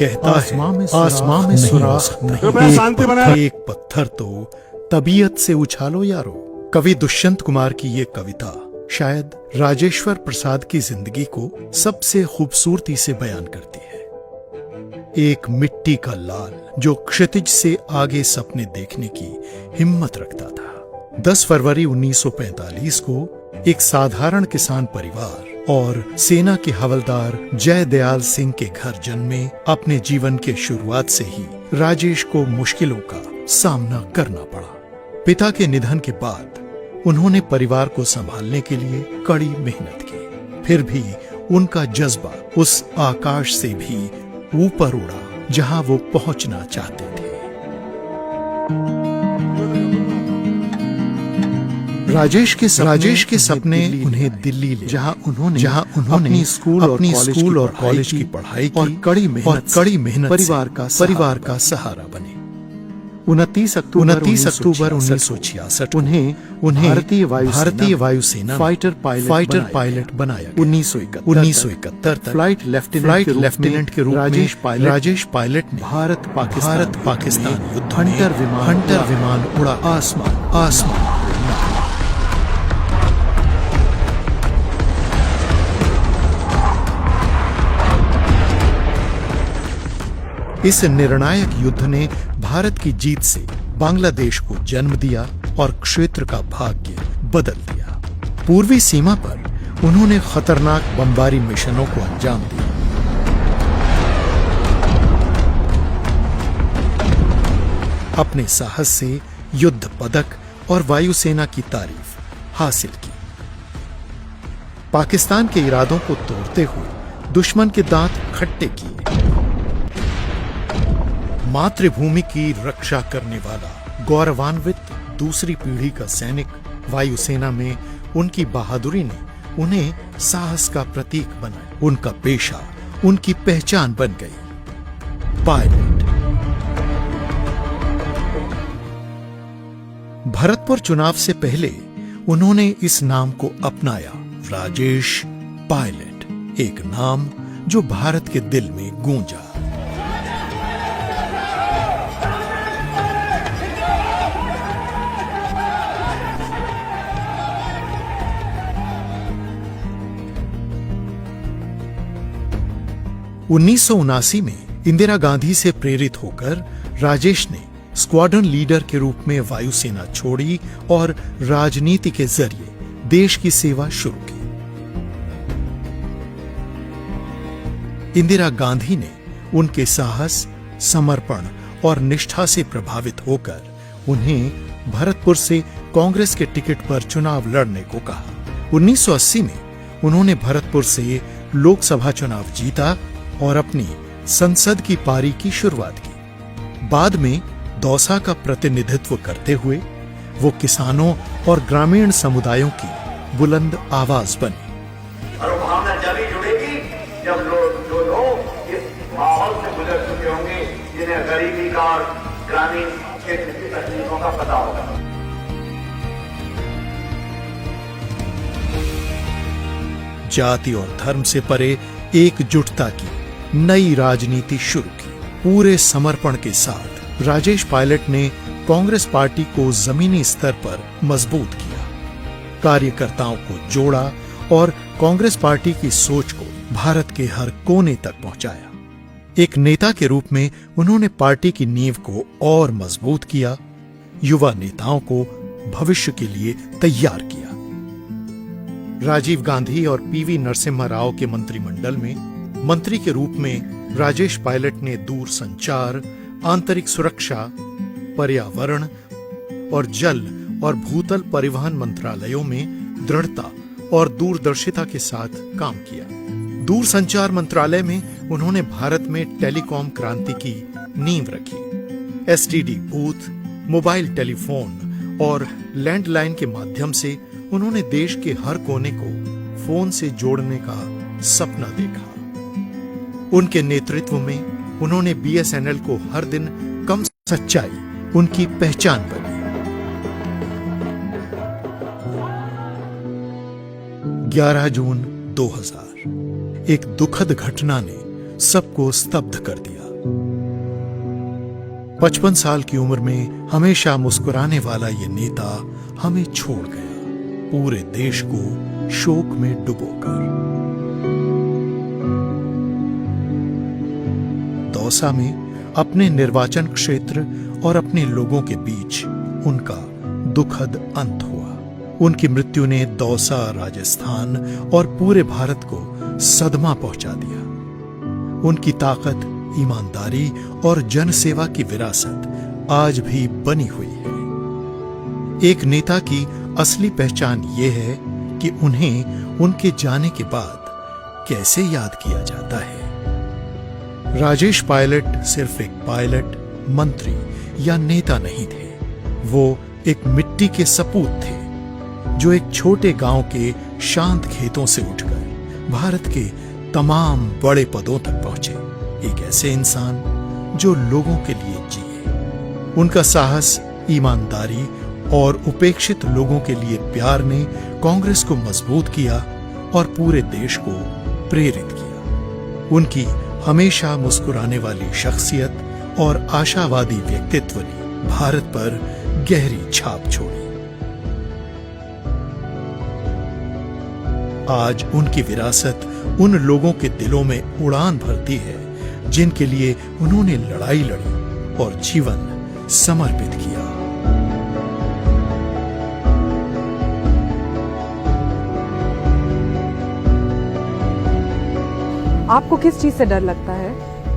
कहता है आसमां में सुराख नहीं, एक पत्थर तो तबीयत से उछालो यारो। कवि दुष्यंत कुमार की ये कविता शायद राजेश्वर प्रसाद की जिंदगी को सबसे खूबसूरती से बयान करती है। एक मिट्टी का लाल जो क्षितिज से आगे सपने देखने की हिम्मत रखता था। 10 फरवरी 1945 को एक साधारण किसान परिवार और सेना के हवलदार जय दयाल सिंह के घर जन्मे अपने जीवन के शुरुआत से ही राजेश को मुश्किलों का सामना करना पड़ा। पिता के निधन के बाद उन्होंने परिवार को संभालने के लिए कड़ी मेहनत की, फिर भी उनका जज्बा उस आकाश से भी ऊपर उड़ा जहां वो पहुंचना चाहते थे। राजेश के सपने उन्हें दिल्ली ले, जहां उन्होंने अपनी स्कूल और कॉलेज की पढ़ाई की और कड़ी मेहनत परिवार का सहारा बने। 29 अक्टूबर 1966 उन्हें भारतीय वायुसेना फाइटर पायलट बनाया। 1971 तक फ्लाइट लेफ्टिनेंट के रूप में राजेश पायलट ने भारत पाकिस्तान युद्ध हंटर विमान उड़ा आसमान। इस निर्णायक युद्ध ने भारत की जीत से बांग्लादेश को जन्म दिया और क्षेत्र का भाग्य बदल दिया। पूर्वी सीमा पर उन्होंने खतरनाक बमबारी मिशनों को अंजाम दिया। अपने साहस से युद्ध पदक और वायुसेना की तारीफ हासिल की। पाकिस्तान के इरादों को तोड़ते हुए दुश्मन के दांत खट्टे किए। मातृभूमि की रक्षा करने वाला गौरवान्वित दूसरी पीढ़ी का सैनिक वायुसेना में उनकी बहादुरी ने उन्हें साहस का प्रतीक बनाया। उनका पेशा उनकी पहचान बन गई, पायलट। भरतपुर चुनाव से पहले उन्होंने इस नाम को अपनाया, राजेश पायलट, एक नाम जो भारत के दिल में गूंजा। उन्नीस में इंदिरा गांधी से प्रेरित होकर राजेश ने स्क्वाड्रन लीडर के रूप में वायुसेना छोड़ी और राजनीति के जरिए देश की सेवा शुरू की। इंदिरा गांधी ने उनके साहस, समर्पण और निष्ठा से प्रभावित होकर उन्हें भरतपुर से कांग्रेस के टिकट पर चुनाव लड़ने को कहा। 1980 में उन्होंने भरतपुर से लोकसभा चुनाव जीता और अपनी संसद की पारी की शुरुआत की। बाद में दौसा का प्रतिनिधित्व करते हुए वो किसानों और ग्रामीण समुदायों की बुलंद आवाज बने। और भावना जब ही जुड़ेगी जब जो लोग इस माहौल से गुजर चुके होंगे, जिन्हें गरीबी का और ग्रामीण क्षेत्र की तकलीफों का पता होगा। जाति और धर्म से परे एकजुटता की नई राजनीति शुरू की। पूरे समर्पण के साथ राजेश पायलट ने कांग्रेस पार्टी को जमीनी स्तर पर मजबूत किया, कार्यकर्ताओं को जोड़ा और कांग्रेस पार्टी की सोच को भारत के हर कोने तक पहुंचाया। एक नेता के रूप में उन्होंने पार्टी की नींव को और मजबूत किया, युवा नेताओं को भविष्य के लिए तैयार किया। राजीव गांधी और पीवी नरसिम्हा राव के मंत्रिमंडल में मंत्री के रूप में राजेश पायलट ने दूर संचार, आंतरिक सुरक्षा, पर्यावरण और जल और भूतल परिवहन मंत्रालयों में दृढ़ता और दूरदर्शिता के साथ काम किया। दूर संचार मंत्रालय में उन्होंने भारत में टेलीकॉम क्रांति की नींव रखी। एसटीडी बूथ, मोबाइल टेलीफोन और लैंडलाइन के माध्यम से उन्होंने देश के हर कोने को फोन से जोड़ने का सपना देखा। उनके नेतृत्व में उन्होंने बीएसएनएल को हर दिन कम सच्चाई उनकी पहचान बनी। 11 जून 2000 एक दुखद घटना ने सबको स्तब्ध कर दिया। 55 साल की उम्र में हमेशा मुस्कुराने वाला ये नेता हमें छोड़ गया, पूरे देश को शोक में डुबोकर। दौसा में अपने निर्वाचन क्षेत्र और अपने लोगों के बीच उनका दुखद अंत हुआ। उनकी मृत्यु ने दौसा, राजस्थान और पूरे भारत को सदमा पहुंचा दिया। उनकी ताकत, ईमानदारी और जनसेवा की विरासत आज भी बनी हुई है। एक नेता की असली पहचान यह है कि उन्हें उनके जाने के बाद कैसे याद किया जाता है। राजेश पायलट सिर्फ एक पायलट, मंत्री या नेता नहीं थे। वो एक मिट्टी के सपूत थे जो एक छोटे गांव के शांत खेतों से उठकर भारत के तमाम बड़े पदों तक पहुंचे। एक ऐसे इंसान जो लोगों के लिए जिए। उनका साहस, ईमानदारी और उपेक्षित लोगों के लिए प्यार ने कांग्रेस को मजबूत किया और पूरे देश को प्रेरित किया। उनकी हमेशा मुस्कुराने वाली शख्सियत और आशावादी व्यक्तित्व ने भारत पर गहरी छाप छोड़ी। आज उनकी विरासत उन लोगों के दिलों में उड़ान भरती है जिनके लिए उन्होंने लड़ाई लड़ी और जीवन समर्पित किया। आपको किस चीज से डर लगता है?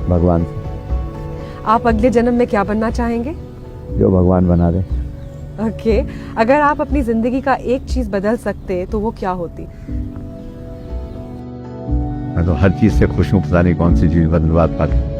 भगवान से। आप अगले जन्म में क्या बनना चाहेंगे? जो भगवान बना दे। ओके, अगर आप अपनी जिंदगी का एक चीज बदल सकते तो वो क्या होती? मैं तो हर चीज से खुश हूँ, पता नहीं कौन सी चीज बदलवा पाती।